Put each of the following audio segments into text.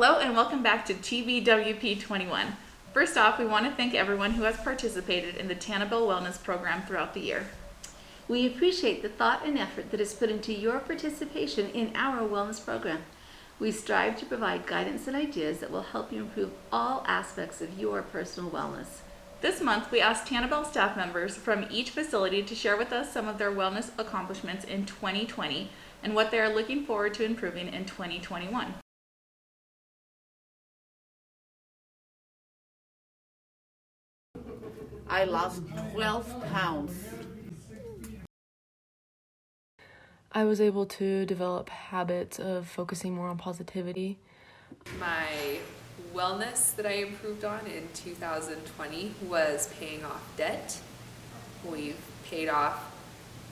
Hello and welcome back to TBWP21. First off, we want to thank everyone who has participated in the Tannabelle Wellness Program throughout the year. We appreciate the thought and effort that is put into your participation in our wellness program. We strive to provide guidance and ideas that will help you improve all aspects of your personal wellness. This month, we asked Tannabelle staff members from each facility to share with us some of their wellness accomplishments in 2020 and what they are looking forward to improving in 2021. I lost 12 pounds. I was able to develop habits of focusing more on positivity. My wellness that I improved on in 2020 was paying off debt. We've paid off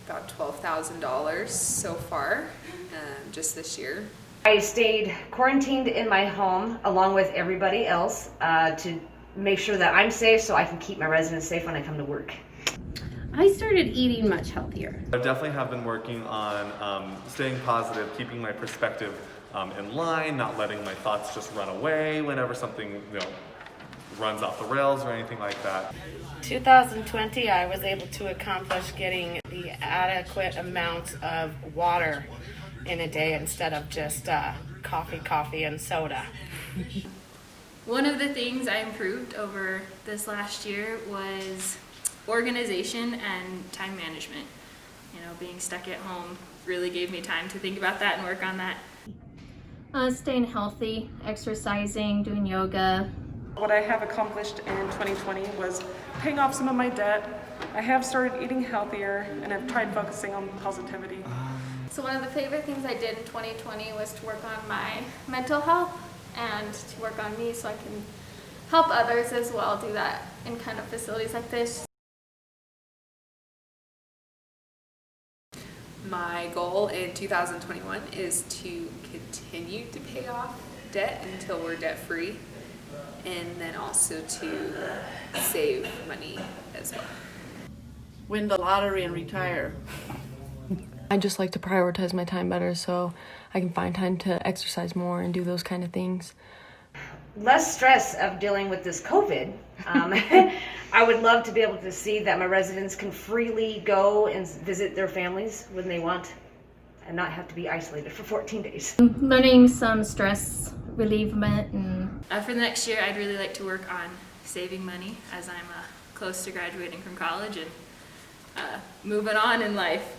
about $12,000 so far, just this year. I stayed quarantined in my home along with everybody else to make sure that I'm safe so I can keep my residents safe when I come to work. I started eating much healthier. I definitely have been working on staying positive, keeping my perspective in line, not letting my thoughts just run away whenever something runs off the rails or anything like that. 2020, I was able to accomplish getting the adequate amount of water in a day instead of just coffee, and soda. One of the things I improved over this last year was organization and time management. Being stuck at home really gave me time to think about that and work on that. Staying healthy, exercising, doing yoga. What I have accomplished in 2020 was paying off some of my debt. I have started eating healthier and I've tried focusing on positivity. So one of the favorite things I did in 2020 was to work on my mental health and to work on me so I can help others as well do that in kind of facilities like this. My goal in 2021 is to continue to pay off debt until we're debt free, and then also to save money as well. Win the lottery and retire. I just like to prioritize my time better so I can find time to exercise more and do those kind of things. Less stress of dealing with this COVID. I would love to be able to see that my residents can freely go and visit their families when they want and not have to be isolated for 14 days. Learning some stress relievement. And For the next year, I'd really like to work on saving money as I'm close to graduating from college and moving on in life.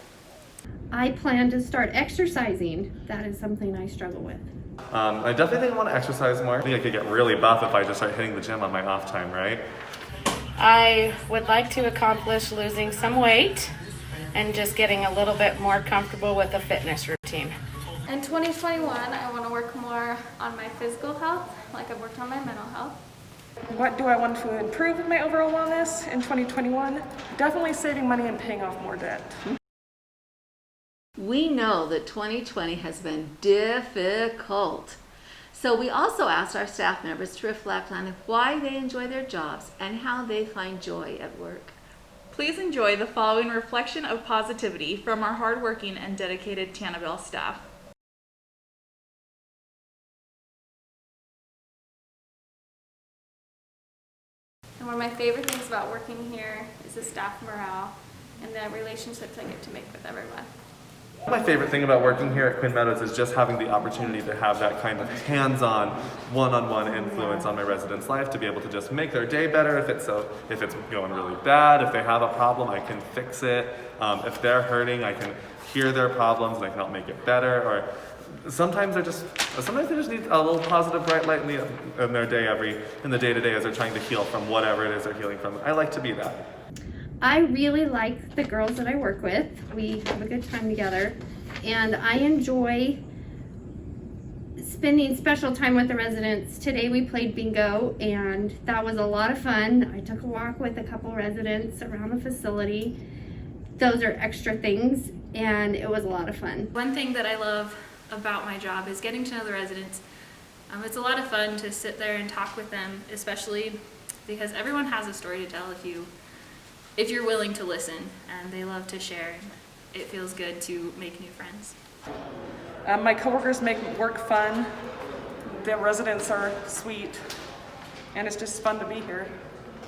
I plan to start exercising. That is something I struggle with. I definitely think I want to exercise more. I think I could get really buff if I just start hitting the gym on my off time, right? I would like to accomplish losing some weight and just getting a little bit more comfortable with a fitness routine. In 2021, I want to work more on my physical health, like I've worked on my mental health. What do I want to improve in my overall wellness in 2021? Definitely saving money and paying off more debt. We know that 2020 has been difficult. So we also asked our staff members to reflect on why they enjoy their jobs and how they find joy at work. Please enjoy the following reflection of positivity from our hardworking and dedicated Tannabelle staff. And one of my favorite things about working here is the staff morale and the relationships I get to make with everyone. My favorite thing about working here at Quinn Meadows is just having the opportunity to have that kind of hands-on, one-on-one influence on my residents' life, to be able to just make their day better if it's going really bad. If they have a problem, I can fix it. If they're hurting, I can hear their problems and I can help make it better. Or sometimes they just need a little positive bright light in their day in the day-to-day as they're trying to heal from whatever it is they're healing from. I like to be that. I really like the girls that I work with. We have a good time together, and I enjoy spending special time with the residents. Today we played bingo, and that was a lot of fun. I took a walk with a couple residents around the facility. Those are extra things, and it was a lot of fun. One thing that I love about my job is getting to know the residents. It's a lot of fun to sit there and talk with them, especially because everyone has a story to tell if you're willing to listen, and they love to share. It feels good to make new friends. My coworkers make work fun. the residents are sweet, and it's just fun to be here.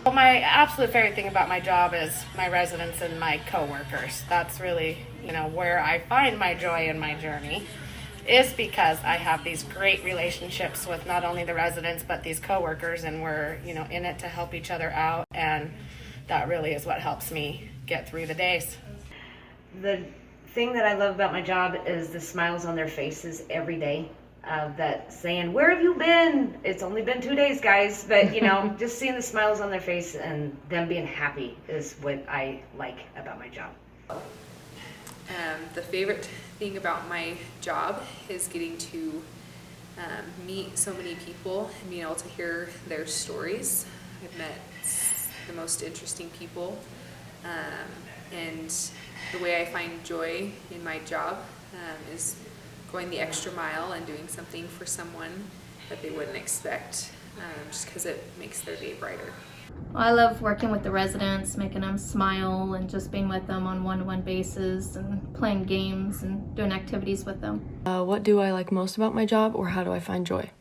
Well, my absolute favorite thing about my job is my residents and my coworkers. That's really, where I find my joy in my journey, is because I have these great relationships with not only the residents but these coworkers, and we're, in it to help each other out, and that really is what helps me get through the days. The thing that I love about my job is the smiles on their faces every day. That saying, "Where have you been?" It's only been 2 days, guys, but just seeing the smiles on their face and them being happy is what I like about my job. The favorite thing about my job is getting to meet so many people and being able to hear their stories. I've met the most interesting people, and the way I find joy in my job is going the extra mile and doing something for someone that they wouldn't expect, just because it makes their day brighter. I love working with the residents, making them smile and just being with them on one-to-one basis and playing games and doing activities with them. What do I like most about my job, or how do I find joy?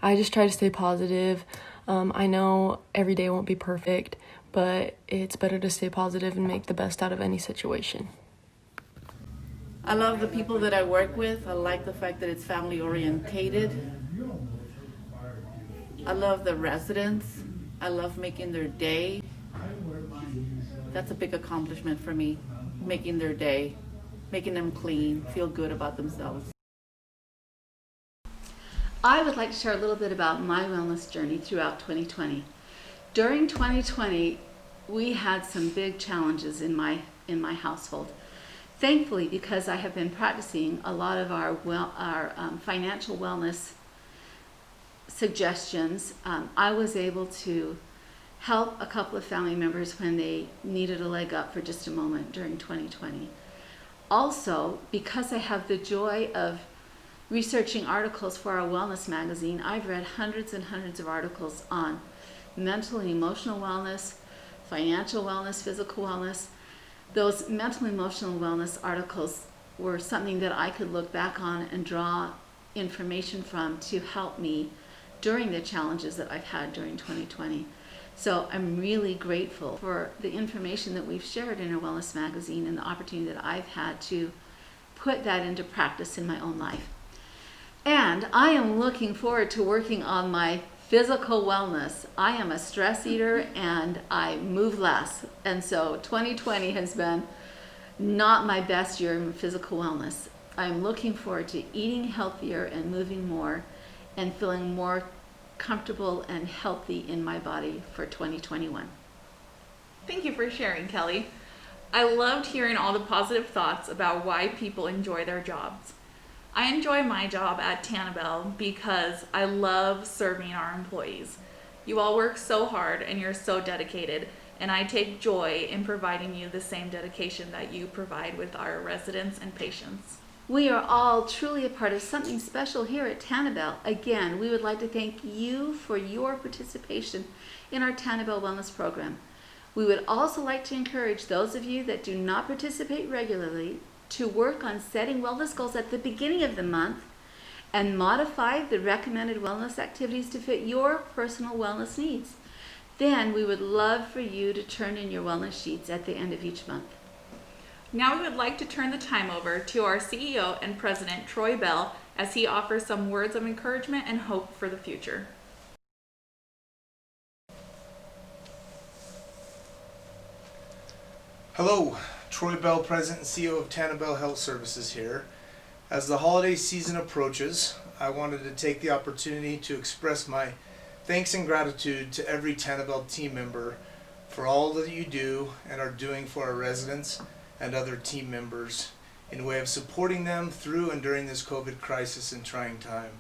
I just try to stay positive. I know every day won't be perfect, but it's better to stay positive and make the best out of any situation. I love the people that I work with. I like the fact that it's family orientated. I love the residents. I love making their day. That's a big accomplishment for me, making their day, making them clean, feel good about themselves. I would like to share a little bit about my wellness journey throughout 2020. During 2020, we had some big challenges in my household. Thankfully, because I have been practicing a lot of our financial wellness suggestions, I was able to help a couple of family members when they needed a leg up for just a moment during 2020. Also, because I have the joy of researching articles for our wellness magazine, I've read hundreds and hundreds of articles on mental and emotional wellness, financial wellness, physical wellness. Those mental and emotional wellness articles were something that I could look back on and draw information from to help me during the challenges that I've had during 2020. So I'm really grateful for the information that we've shared in our wellness magazine and the opportunity that I've had to put that into practice in my own life. And I am looking forward to working on my physical wellness. I am a stress eater and I move less. And so 2020 has been not my best year in physical wellness. I'm looking forward to eating healthier and moving more and feeling more comfortable and healthy in my body for 2021. Thank you for sharing, Kelly. I loved hearing all the positive thoughts about why people enjoy their jobs. I enjoy my job at Tannibal because I love serving our employees. You all work so hard and you're so dedicated, and I take joy in providing you the same dedication that you provide with our residents and patients. We are all truly a part of something special here at Tannibal. Again, we would like to thank you for your participation in our Tannibal Wellness Program. We would also like to encourage those of you that do not participate regularly to work on setting wellness goals at the beginning of the month and modify the recommended wellness activities to fit your personal wellness needs. Then we would love for you to turn in your wellness sheets at the end of each month. Now we would like to turn the time over to our CEO and President, Troy Bell, as he offers some words of encouragement and hope for the future. Hello, Troy Bell, President and CEO of Tannibal Health Services here. As the holiday season approaches, I wanted to take the opportunity to express my thanks and gratitude to every Tannibal team member for all that you do and are doing for our residents and other team members in way of supporting them through and during this COVID crisis and trying time.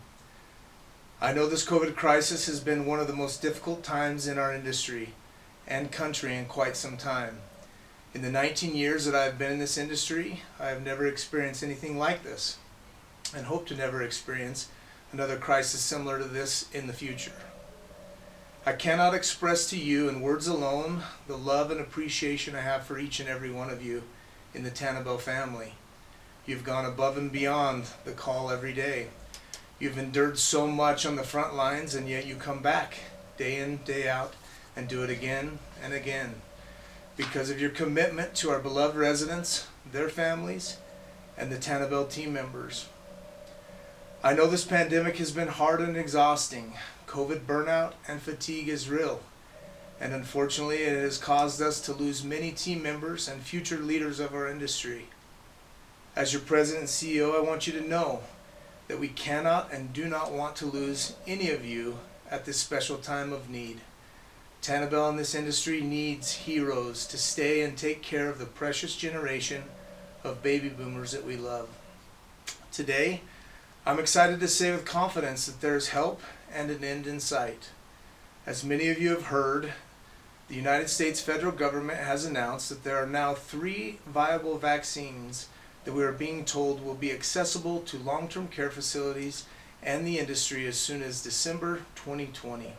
I know this COVID crisis has been one of the most difficult times in our industry and country in quite some time. In the 19 years that I've been in this industry, I have never experienced anything like this and hope to never experience another crisis similar to this in the future. I cannot express to you in words alone the love and appreciation I have for each and every one of you in the Tannibal family. You've gone above and beyond the call every day. You've endured so much on the front lines, and yet you come back day in, day out, and do it again and again. Because of your commitment to our beloved residents, their families, and the TANABEL team members. I know this pandemic has been hard and exhausting. COVID burnout and fatigue is real. And unfortunately, it has caused us to lose many team members and future leaders of our industry. As your president and CEO, I want you to know that we cannot and do not want to lose any of you at this special time of need. TANABEL in this industry needs heroes to stay and take care of the precious generation of baby boomers that we love. Today, I'm excited to say with confidence that there is help and an end in sight. As many of you have heard, the United States federal government has announced that there are now 3 viable vaccines that we are being told will be accessible to long-term care facilities and the industry as soon as December 2020.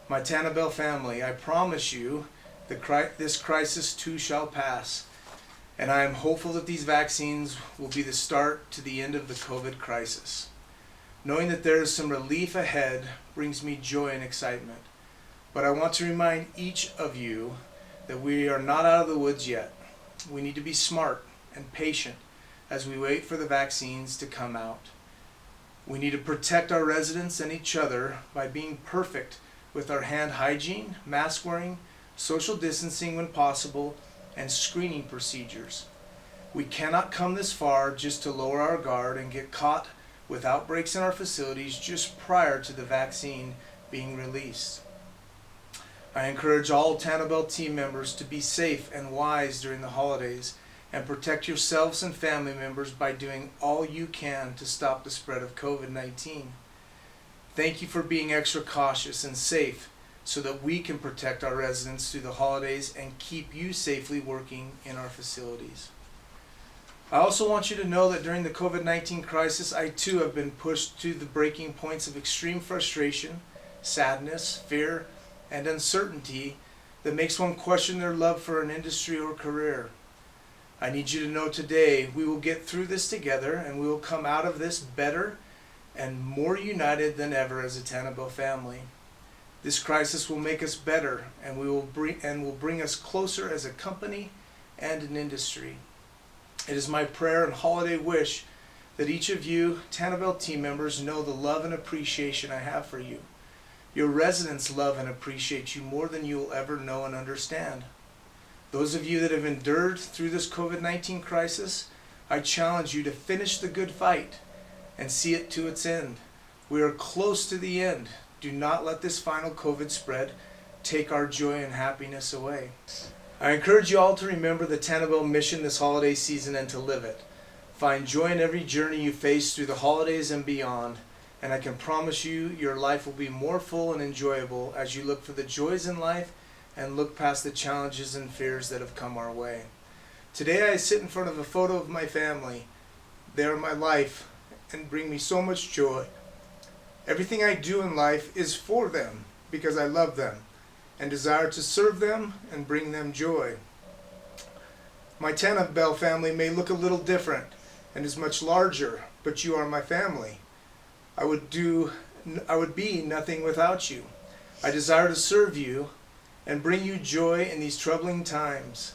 My TANABEL family, I promise you this crisis too shall pass, and I am hopeful that these vaccines will be the start to the end of the COVID crisis. Knowing that there is some relief ahead brings me joy and excitement, but I want to remind each of you that we are not out of the woods yet. We need to be smart and patient as we wait for the vaccines to come out. We need to protect our residents and each other by being perfect with our hand hygiene, mask wearing, social distancing when possible, and screening procedures. We cannot come this far just to lower our guard and get caught with outbreaks in our facilities just prior to the vaccine being released. I encourage all TANABEL team members to be safe and wise during the holidays and protect yourselves and family members by doing all you can to stop the spread of COVID-19. Thank you for being extra cautious and safe so that we can protect our residents through the holidays and keep you safely working in our facilities. I also want you to know that during the COVID-19 crisis, I too have been pushed to the breaking points of extreme frustration, sadness, fear, and uncertainty that makes one question their love for an industry or career. I need you to know today we will get through this together and we will come out of this better and more united than ever as a TANABEL family. This crisis will make us better and will bring us closer as a company and an industry. It is my prayer and holiday wish that each of you TANABEL team members know the love and appreciation I have for you. Your residents love and appreciate you more than you will ever know and understand. Those of you that have endured through this COVID-19 crisis, I challenge you to finish the good fight and see it to its end. We are close to the end. Do not let this final COVID spread take our joy and happiness away. I encourage you all to remember the TANABEL mission this holiday season and to live it. Find joy in every journey you face through the holidays and beyond, and I can promise you your life will be more full and enjoyable as you look for the joys in life and look past the challenges and fears that have come our way. Today I sit in front of a photo of my family. They are my life and bring me so much joy. Everything I do in life is for them because I love them and desire to serve them and bring them joy. My TANABEL family may look a little different and is much larger, but you are my family. I would be nothing without you. I desire to serve you and bring you joy in these troubling times.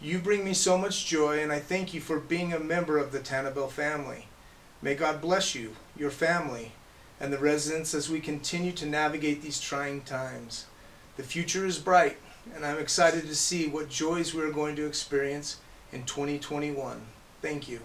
You bring me so much joy, and I thank you for being a member of the TANABEL family. May God bless you, your family, and the residents as we continue to navigate these trying times. The future is bright, and I'm excited to see what joys we are going to experience in 2021. Thank you.